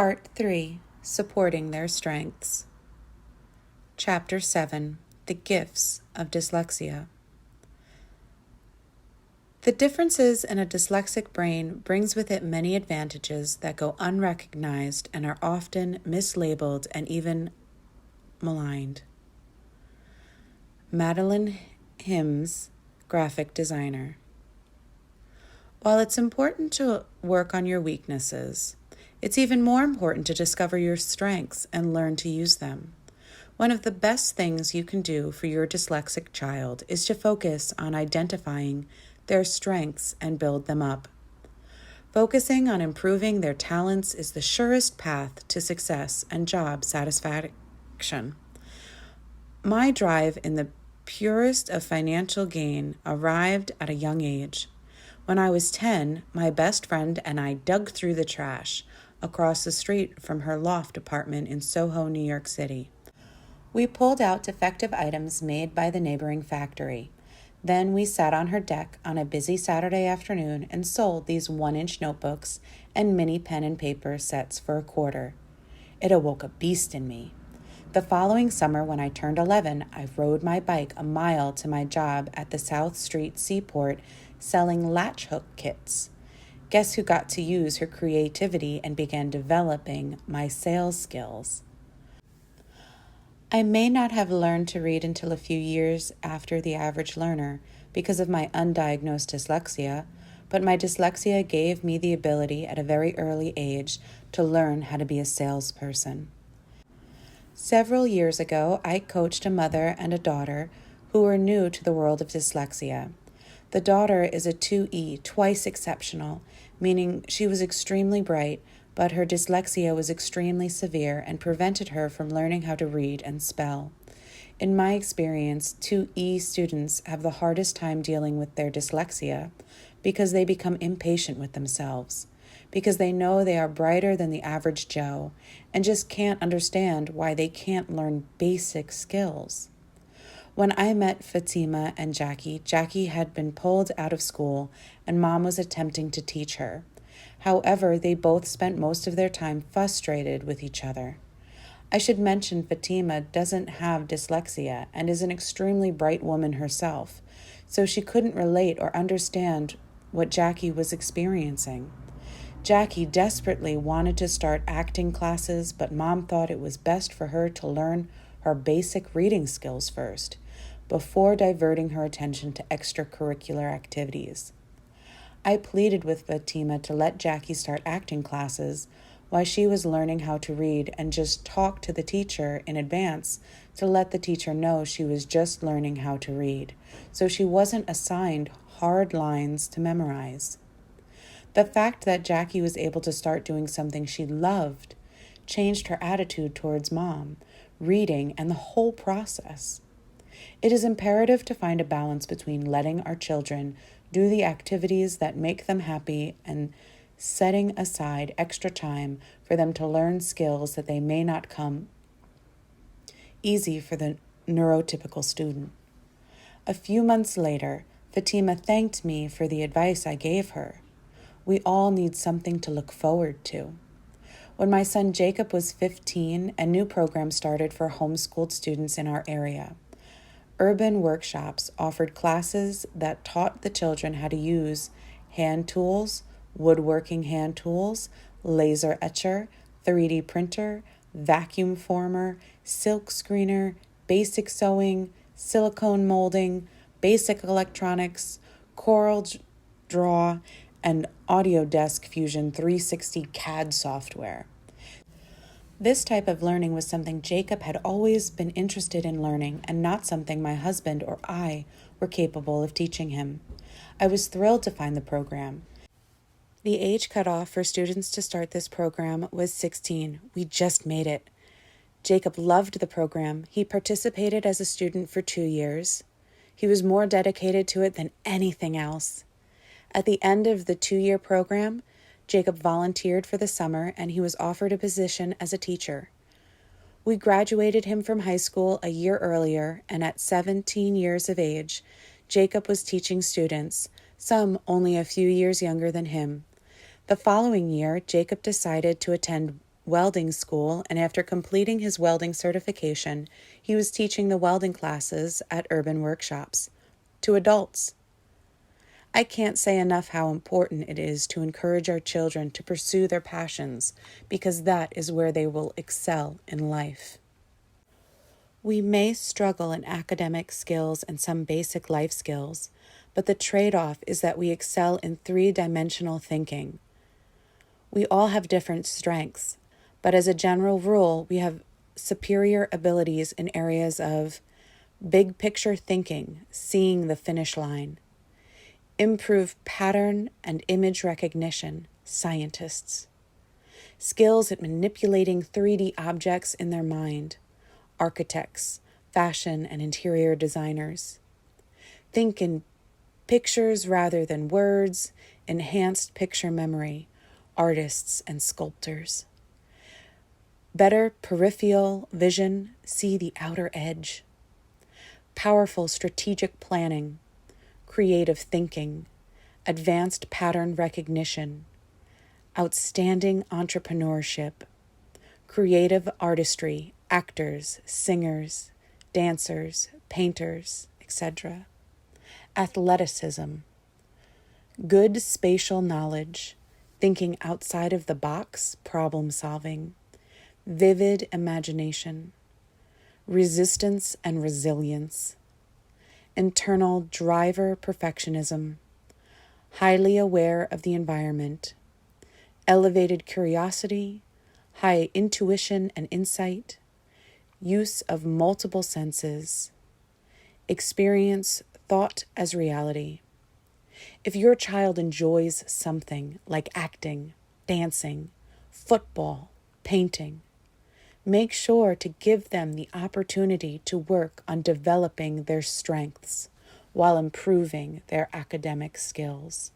Part 3, Supporting Their Strengths. Chapter 7, The Gifts of Dyslexia. The differences in a dyslexic brain brings with it many advantages that go unrecognized and are often mislabeled and even maligned. Madeline Hims, graphic designer. While it's important to work on your weaknesses, it's even more important to discover your strengths and learn to use them. One of the best things you can do for your dyslexic child is to focus on identifying their strengths and build them up. Focusing on improving their talents is the surest path to success and job satisfaction. My drive in the purest of financial gain arrived at a young age. When I was 10, my best friend and I dug through the trash across the street from her loft apartment in Soho, New York City. We pulled out defective items made by the neighboring factory. Then we sat on her deck on a busy Saturday afternoon and sold these 1-inch notebooks and mini pen and paper sets for a quarter. It awoke a beast in me. The following summer, when I turned 11, I rode my bike a mile to my job at the South Street Seaport selling latch hook kits. Guess who got to use her creativity and began developing my sales skills? I may not have learned to read until a few years after the average learner because of my undiagnosed dyslexia, but my dyslexia gave me the ability at a very early age to learn how to be a salesperson. Several years ago, I coached a mother and a daughter who were new to the world of dyslexia. The daughter is a 2E, twice exceptional, meaning she was extremely bright, but her dyslexia was extremely severe and prevented her from learning how to read and spell. In my experience, 2E students have the hardest time dealing with their dyslexia because they become impatient with themselves, because they know they are brighter than the average Joe and just can't understand why they can't learn basic skills. When I met Fatima and Jackie had been pulled out of school and Mom was attempting to teach her. However, they both spent most of their time frustrated with each other. I should mention Fatima doesn't have dyslexia and is an extremely bright woman herself, so she couldn't relate or understand what Jackie was experiencing. Jackie desperately wanted to start acting classes, but Mom thought it was best for her to learn her basic reading skills first, before diverting her attention to extracurricular activities. I pleaded with Fatima to let Jackie start acting classes while she was learning how to read and just talk to the teacher in advance to let the teacher know she was just learning how to read, so she wasn't assigned hard lines to memorize. The fact that Jackie was able to start doing something she loved changed her attitude towards Mom, reading, and the whole process. It is imperative to find a balance between letting our children do the activities that make them happy and setting aside extra time for them to learn skills that they may not come easy for the neurotypical student. A few months later, Fatima thanked me for the advice I gave her. We all need something to look forward to. When my son Jacob was 15, a new program started for homeschooled students in our area. Urban workshops offered classes that taught the children how to use hand tools, woodworking hand tools, laser etcher, 3D printer, vacuum former, silk screener, basic sewing, silicone molding, basic electronics, Corel Draw, and Autodesk Fusion 360 CAD software. This type of learning was something Jacob had always been interested in learning and not something my husband or I were capable of teaching him. I was thrilled to find the program. The age cutoff for students to start this program was 16. We just made it. Jacob loved the program. He participated as a student for 2 years. He was more dedicated to it than anything else. At the end of the 2-year program, Jacob volunteered for the summer and he was offered a position as a teacher. We graduated him from high school a year earlier, and at 17 years of age, Jacob was teaching students, some only a few years younger than him. The following year, Jacob decided to attend welding school, and after completing his welding certification, he was teaching the welding classes at urban workshops to adults. I can't say enough how important it is to encourage our children to pursue their passions, because that is where they will excel in life. We may struggle in academic skills and some basic life skills, but the trade-off is that we excel in three-dimensional thinking. We all have different strengths, but as a general rule, we have superior abilities in areas of big picture thinking, seeing the finish line, improved pattern and image recognition, scientists, skills at manipulating 3D objects in their mind, architects, fashion and interior designers, think in pictures rather than words, enhanced picture memory, artists and sculptors. Better peripheral vision, see the outer edge. Powerful strategic planning, creative thinking, advanced pattern recognition, outstanding entrepreneurship, creative artistry, actors, singers, dancers, painters, etc. Athleticism, good spatial knowledge, thinking outside of the box, problem solving, vivid imagination, resistance and resilience, internal driver perfectionism, highly aware of the environment, elevated curiosity, high intuition and insight, use of multiple senses, experience thought as reality. If your child enjoys something like acting, dancing, football, painting, make sure to give them the opportunity to work on developing their strengths while improving their academic skills.